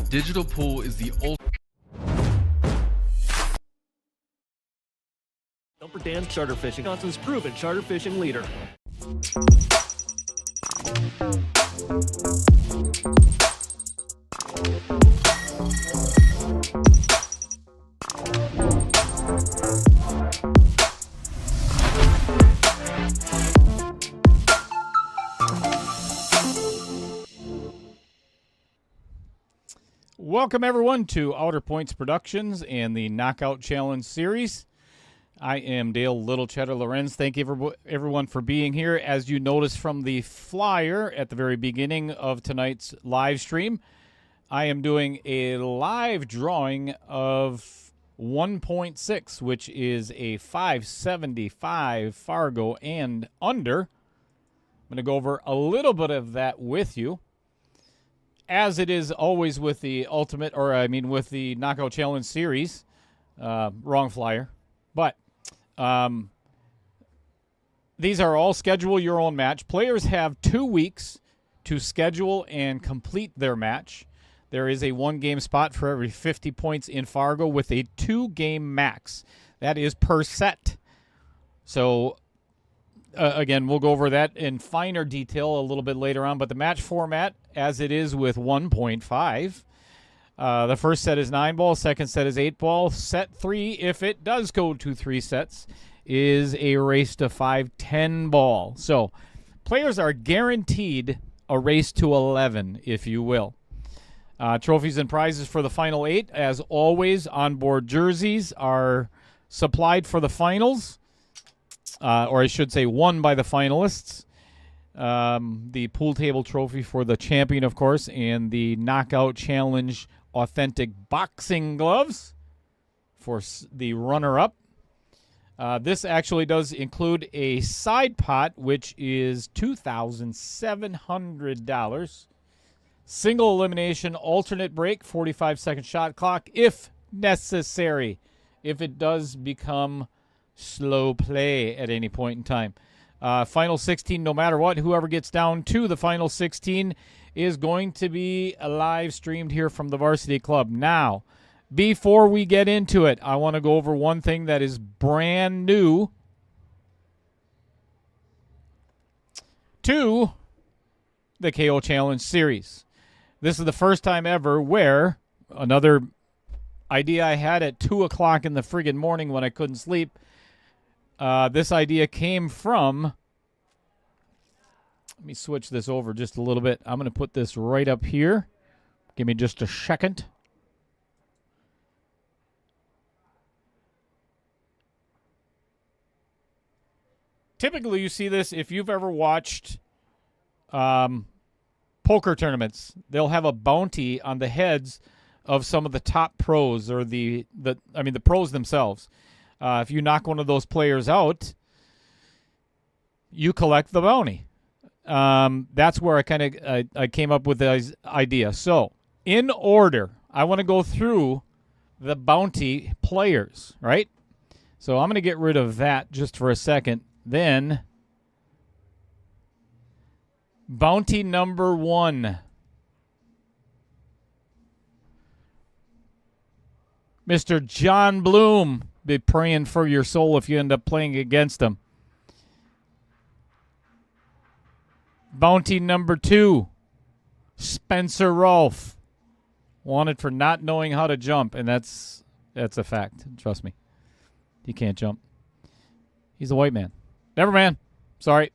Digital Pool is the ultimate. Thumper Dan's Charter Fishing, Wisconsin's proven charter fishing leader. Welcome, everyone, to Outer Points Productions and the Knockout Challenge series. I am Dale Little Cheddar Lorenz. Thank you, everyone, for being here. As you noticed from the flyer at the very beginning of tonight's live stream, I am doing a live drawing of 1.6, which is a 575 Fargo and under. I'm going to go over a little bit of that with you. As it is always with the with the Knockout Challenge series, wrong flyer, but these are all schedule your own match. Players have 2 weeks to schedule and complete their match. There is a 1-game spot for every 50 points in Fargo with a 2-game max. That is per set. So again, we'll go over that in finer detail a little bit later on, but the match format, as it is with 1.5, the first set is 9 ball, second set is 8 ball. Set 3, if it does go to 3 sets, is a race to 5 10 ball. So players are guaranteed a race to 11, if you will. Trophies and prizes for the final 8. As always, onboard jerseys are supplied for the finals. Or I should say won by the finalists. The pool table trophy for the champion, of course, and the Knockout Challenge authentic boxing gloves for the runner-up. This actually does include a side pot, which is $2,700. Single elimination, alternate break, 45-second shot clock, if necessary, if it does become slow play at any point in time. Final 16, no matter what, whoever gets down to the final 16 is going to be live streamed here from the Varsity Club. Now, before we get into it, I want to go over one thing that is brand new to the KO Challenge series. This is the first time ever where another idea I had at 2 o'clock in the friggin' morning when I couldn't sleep. This idea came from, let me switch this over just a little bit. I'm going to put this right up here. Give me just a second. Typically, you see this if you've ever watched poker tournaments. They'll have a bounty on the heads of some of the top pros, or the pros themselves. If you knock one of those players out, you collect the bounty. That's where I came up with the idea. So, in order, I want to go through the bounty players, right? So I'm going to get rid of that just for a second. Then, bounty number 1. Mr. John Bloom. Be praying for your soul if you end up playing against him. Bounty number 2. Spencer Rolfe. Wanted for not knowing how to jump, and that's a fact. Trust me. He can't jump. He's a white man. Never man. Sorry.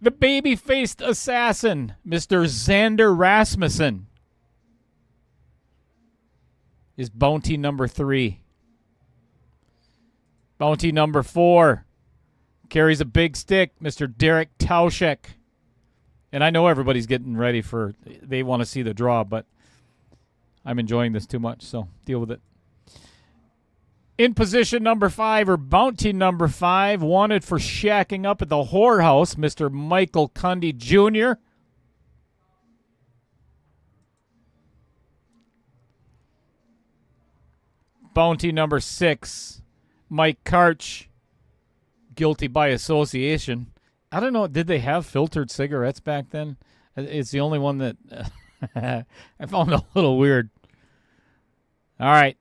The baby-faced assassin, Mr. Xander Rasmussen, is bounty number 3. Bounty number 4 carries a big stick, Mr. Derek Tauschek. And I know everybody's getting ready they want to see the draw, but I'm enjoying this too much, so deal with it. In position number 5, or bounty number 5, wanted for shacking up at the whorehouse, Mr. Michael Cundy Jr. Bounty number 6, Mike Karch, guilty by association. I don't know, did they have filtered cigarettes back then? It's the only one that I found it a little weird. All right.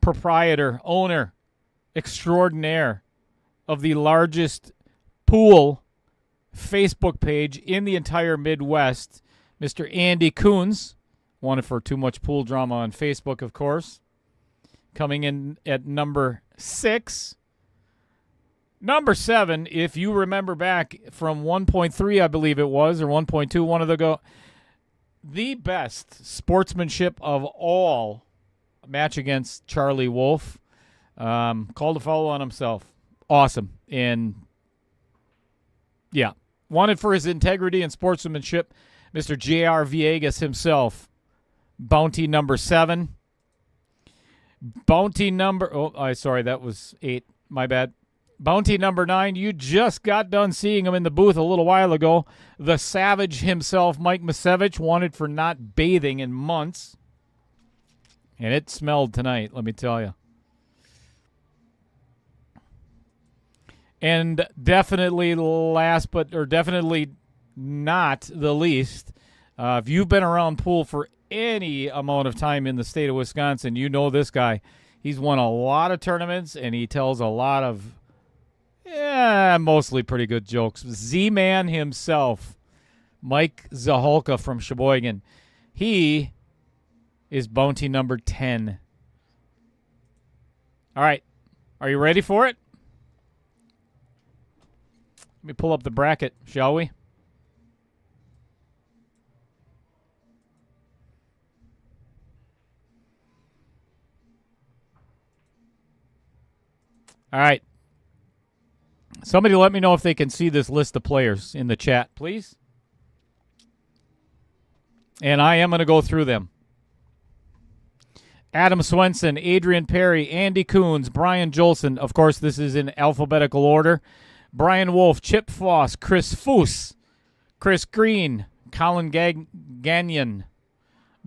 Proprietor, owner, extraordinaire of the largest pool Facebook page in the entire Midwest, Mr. Andy Coons. Wanted for too much pool drama on Facebook, of course. Coming in at number 6. Number 7, if you remember back from 1.3, I believe it was, or 1.2, one of the go, the best sportsmanship of all match against Charlie Wolf. Called a foul on himself. Awesome. And, yeah, wanted for his integrity and sportsmanship, Mr. J.R. Villegas himself. Bounty number 7. Bounty number, sorry, that was 8. My bad. Bounty number 9, you just got done seeing him in the booth a little while ago. The Savage himself, Mike Misevich, wanted for not bathing in months. And it smelled tonight, let me tell you. And definitely definitely not the least, if you've been around pool for any amount of time in the state of Wisconsin, you know this guy. He's won a lot of tournaments, and he tells a lot of mostly pretty good jokes. Z-Man himself, Mike Zaholka from Sheboygan. He is bounty number 10. All right. Are you ready for it? Let me pull up the bracket, shall we? All right. Somebody let me know if they can see this list of players in the chat, please. And I am going to go through them. Adam Swenson, Adrian Perry, Andy Coons, Brian Jolson. Of course, this is in alphabetical order. Brian Wolf, Chip Foss, Chris Foose, Chris Green, Colin Gagnon,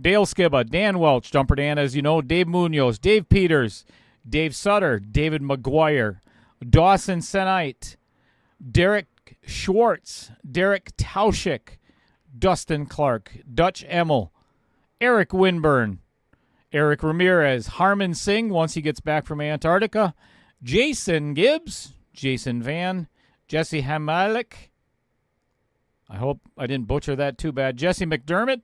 Dale Skibba, Dan Welch, Jumper Dan, as you know, Dave Munoz, Dave Peters, Dave Sutter, David McGuire, Dawson Senite, Derek Schwartz, Derek Tauschik, Dustin Clark, Dutch Emmel, Eric Winburn, Eric Ramirez, Harmon Singh once he gets back from Antarctica, Jason Gibbs, Jason Van, Jesse Hamalik. I hope I didn't butcher that too bad. Jesse McDermott,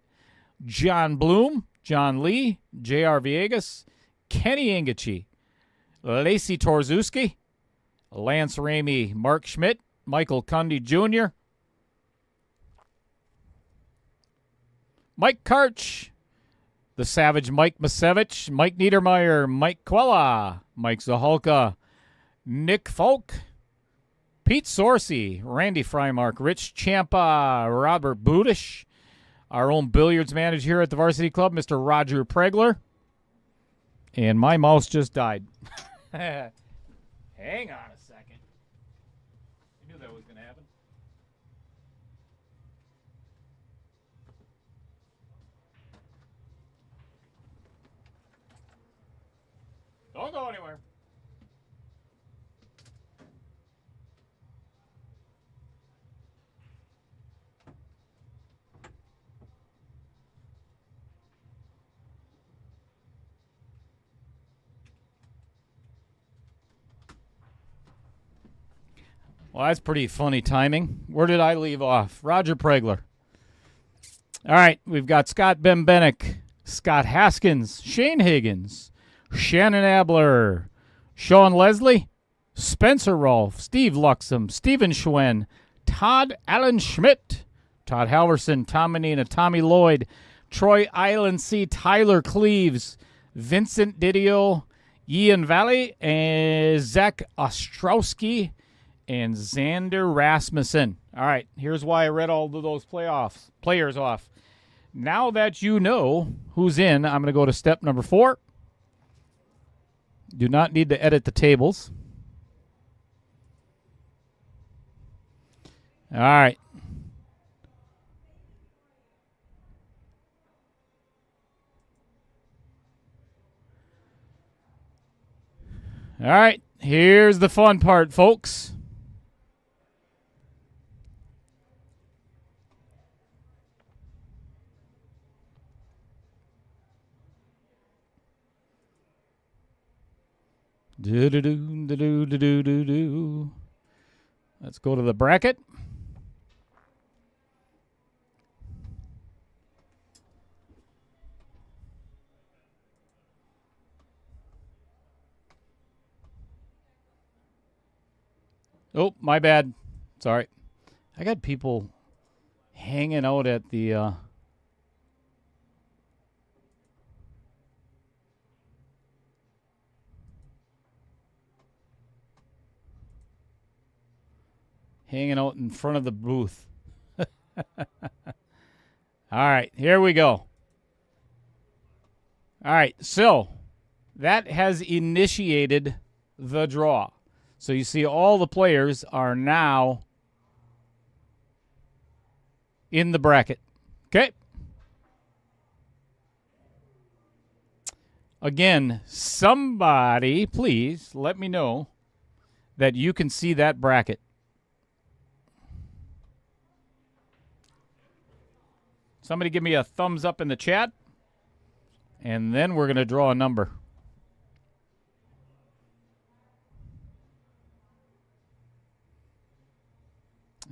John Bloom, John Lee, J.R. Villegas, Kenny Ingachi, Lacey Torzuski, Lance Ramey, Mark Schmidt, Michael Cundy Jr., Mike Karch, the Savage Mike Misevich, Mike Niedermeyer, Mike Quella, Mike Zaholka, Nick Folk, Pete Sorcy, Randy Frymark, Rich Champa, Robert Budish, our own billiards manager here at the Varsity Club, Mr. Roger Pregler. And my mouse just died. Hang on a second. I knew that was going to happen. Don't go anywhere. Well, that's pretty funny timing. Where did I leave off? Roger Pregler. All right, we've got Scott Bembenek, Scott Haskins, Shane Higgins, Shannon Abler, Sean Leslie, Spencer Rolfe, Steve Luxem, Stephen Schwen, Todd Allen Schmidt, Todd Halverson, Tom Menina, Tommy Lloyd, Troy Island C, Tyler Cleaves, Vincent Didio, Ian Valley, and Zach Ostrowski, and Xander Rasmussen. All right, here's why I read all of those players off. Now that you know who's in, I'm going to go to step number 4. Do not need to edit the tables. All right. All right, here's the fun part, folks. Do-do-do. Let's go to the bracket. Oh, my bad. Sorry. I got people hanging out at the hanging out in front of the booth. All right, here we go. All right, so that has initiated the draw. So you see all the players are now in the bracket. Okay. Again, somebody, please let me know that you can see that bracket. Somebody give me a thumbs up in the chat, and then we're going to draw a number.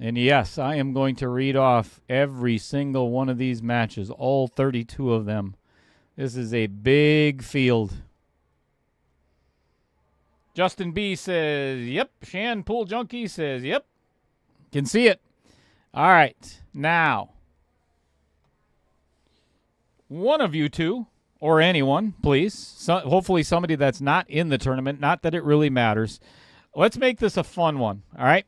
And yes, I am going to read off every single one of these matches, all 32 of them. This is a big field. Justin B says, yep. Shan Pool Junkie says, yep. Can see it. All right. Now, one of you two, or anyone, please, hopefully somebody that's not in the tournament, not that it really matters. Let's make this a fun one, all right?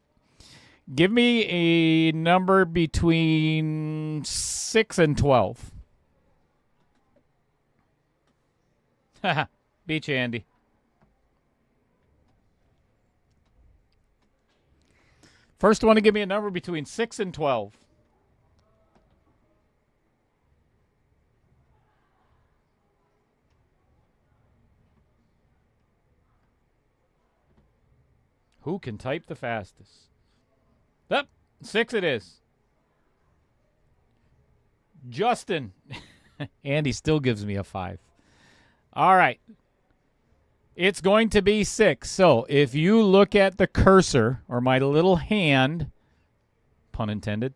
Give me a number between 6 and 12. Haha, beat you, Andy. First one to give me a number between 6 and 12. Who can type the fastest? Yep, 6 it is. Justin. Andy still gives me a 5. All right. It's going to be 6. So if you look at the cursor, or my little hand, pun intended,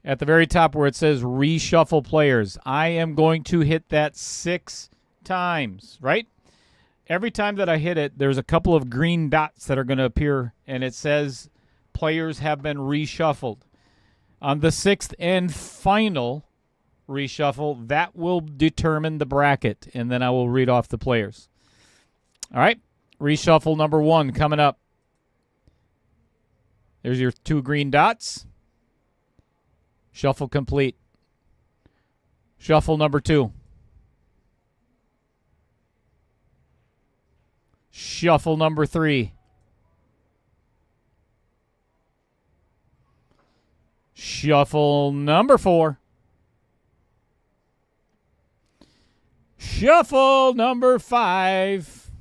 at the very top where it says reshuffle players, I am going to hit that 6 times, right? Every time that I hit it, there's a couple of green dots that are going to appear, and it says players have been reshuffled. On the 6th and final reshuffle, that will determine the bracket, and then I will read off the players. All right, reshuffle number 1 coming up. There's your 2 green dots. Shuffle complete. Shuffle number 2. Shuffle number 3. Shuffle number 4. Shuffle number 5.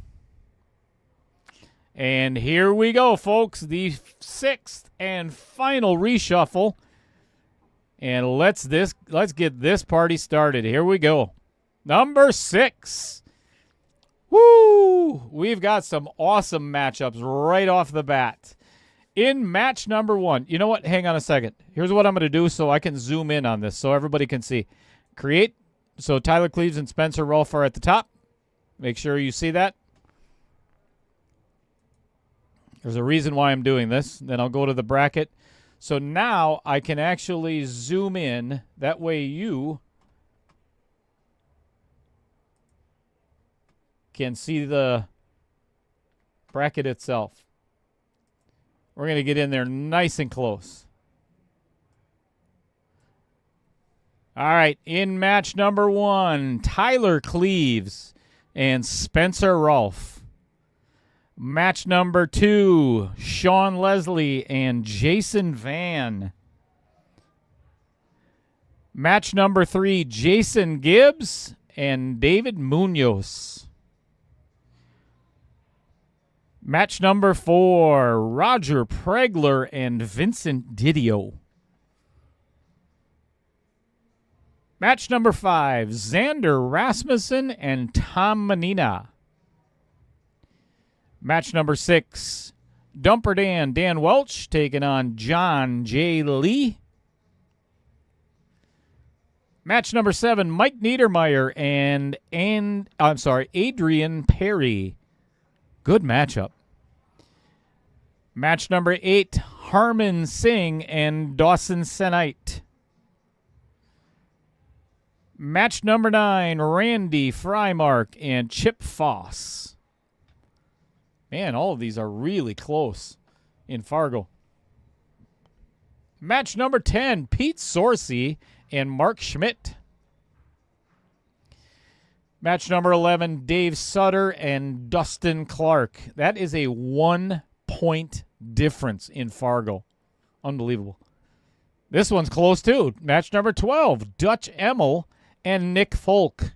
And here we go, folks. The 6th and final reshuffle. And let's get this party started. Here we go. Number 6. Woo! We've got some awesome matchups right off the bat. In match number 1, you know what? Hang on a second. Here's what I'm going to do so I can zoom in on this so everybody can see. Create. So Tyler Cleves and Spencer Rolfe are at the top. Make sure you see that. There's a reason why I'm doing this. Then I'll go to the bracket. So now I can actually zoom in. That way you can see the bracket itself. We're going to get in there nice and close. All right, in match number 1, Tyler Cleves and Spencer Rolfe. Match number 2, Sean Leslie and Jason Van. Match number 3, Jason Gibbs and David Munoz. Match number 4, Roger Pregler and Vincent Didio. Match number 5, Xander Rasmussen and Tom Menina. Match number 6, Dumper Dan Welch taking on John J. Lee. Match number 7, Mike Niedermeyer and Adrian Perry. Good matchup. Match number 8, Harman Singh and Dawson Senite. Match number 9, Randy Frymark and Chip Foss. Man, all of these are really close in Fargo. Match number 10, Pete Sorcy and Mark Schmidt. Match number 11, Dave Sutter and Dustin Clark. That is a 1-point difference in Fargo. Unbelievable. This one's close too. Match number 12, Dutch Emmel and Nick Folk.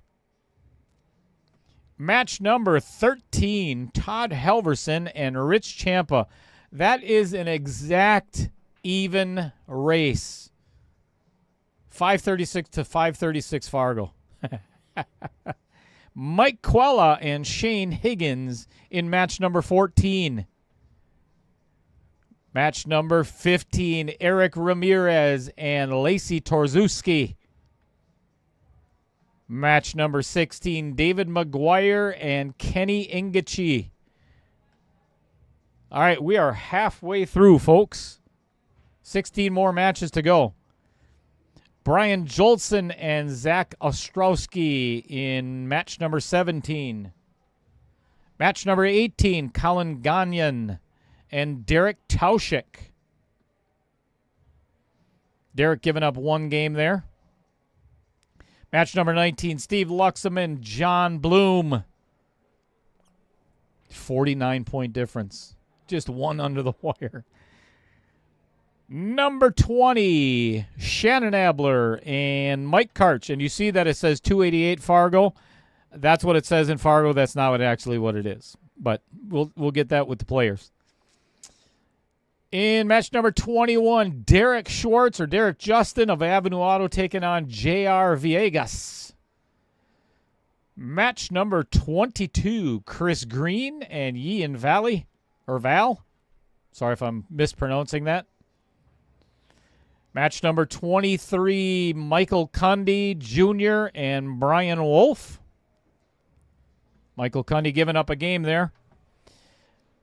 Match number 13, Todd Helverson and Rich Champa. That is an exact even race. 536 to 536 Fargo. Mike Quella and Shane Higgins in match number 14. Match number 15, Eric Ramirez and Lacey Torzuski. Match number 16, David McGuire and Kenny Ingachi. All right, we are halfway through, folks. 16 more matches to go. Brian Jolson and Zach Ostrowski in match number 17. Match number 18, Colin Gagnon and Derek Tauschik. Derek giving up one game there. Match number 19, Steve Luxem and John Bloom. 49-point difference. Just one under the wire. Number 20, Shannon Abler and Mike Karch. And you see that it says 288 Fargo. That's what it says in Fargo. That's not actually what it is. But we'll get that with the players. In match number 21, Derek Schwartz or Derek Justin of Avenue Auto taking on J.R. Villegas. Match number 22, Chris Green and Ian Val. Sorry if I'm mispronouncing that. Match number 23, Michael Cundy Jr. and Brian Wolf. Michael Cundy giving up a game there.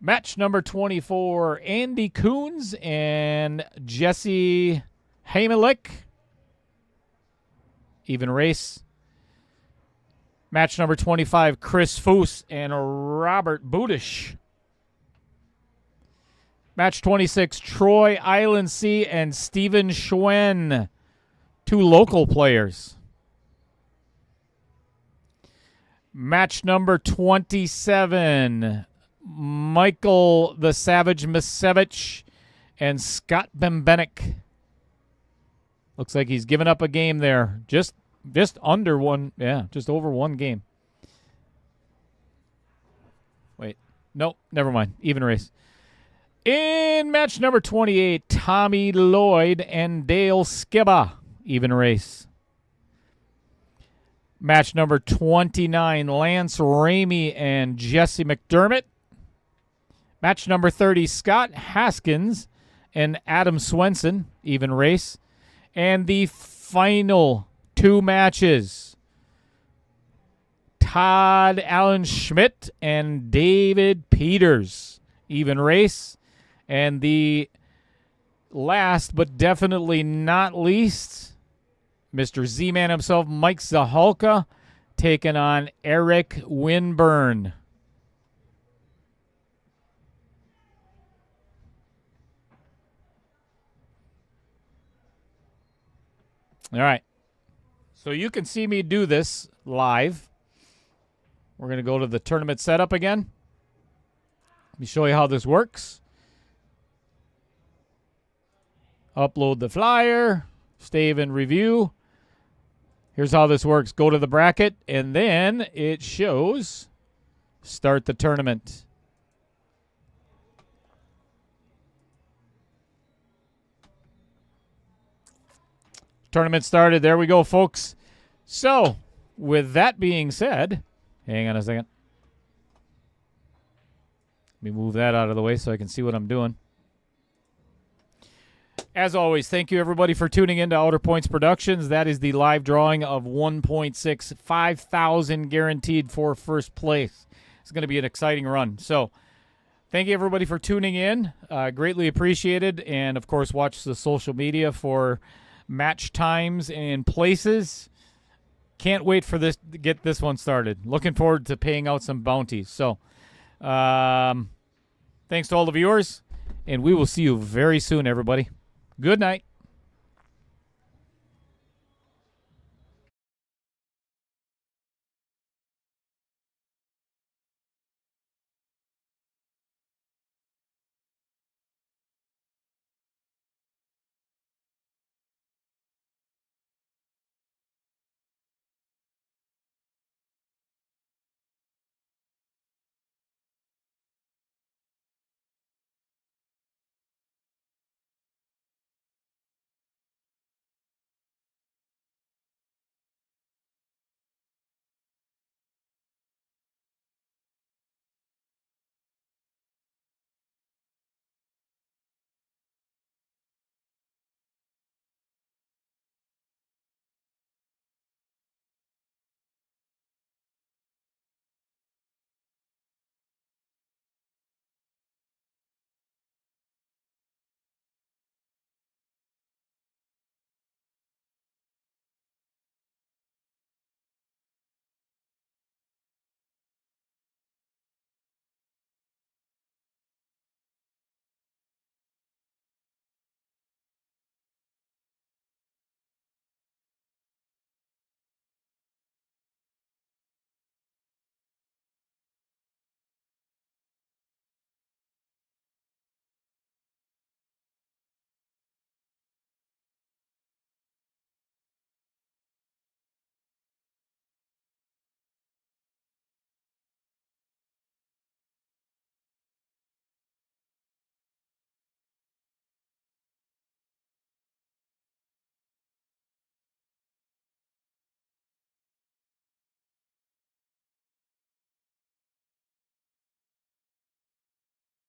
Match number 24, Andy Coons and Jesse Heimlich. Even race. Match number 25, Chris Foose and Robert Budish. Match 26, Troy Islandsea and Steven Schwen. Two local players. Match number 27, Michael the Savage Misevich and Scott Bembenek. Looks like he's given up a game there. Just under one. Yeah, just over one game. Wait. Nope, never mind. Even race. In match number 28, Tommy Lloyd and Dale Skiba. Even race. Match number 29, Lance Ramey and Jesse McDermott. Match number 30, Scott Haskins and Adam Swenson. Even race. And the final two matches, Todd Allen Schmidt and David Peters. Even race. And the last but definitely not least, Mr. Z-Man himself, Mike Zahalka, taking on Eric Winburn. All right. So you can see me do this live. We're going to go to the tournament setup again. Let me show you how this works. Upload the flyer. Stave and review. Here's how this works. Go to the bracket, and then it shows start the tournament. Tournament started. There we go, folks. So, with that being said, hang on a second. Let me move that out of the way so I can see what I'm doing. As always, thank you everybody for tuning in to Outer Points Productions. That is the live drawing of 1.6, 5,000 guaranteed for first place. It's going to be an exciting run. So thank you everybody for tuning in. Greatly appreciated. And of course, watch the social media for match times and places. Can't wait for this to get this one started. Looking forward to paying out some bounties. So thanks to all the viewers, and we will see you very soon, everybody. Good night.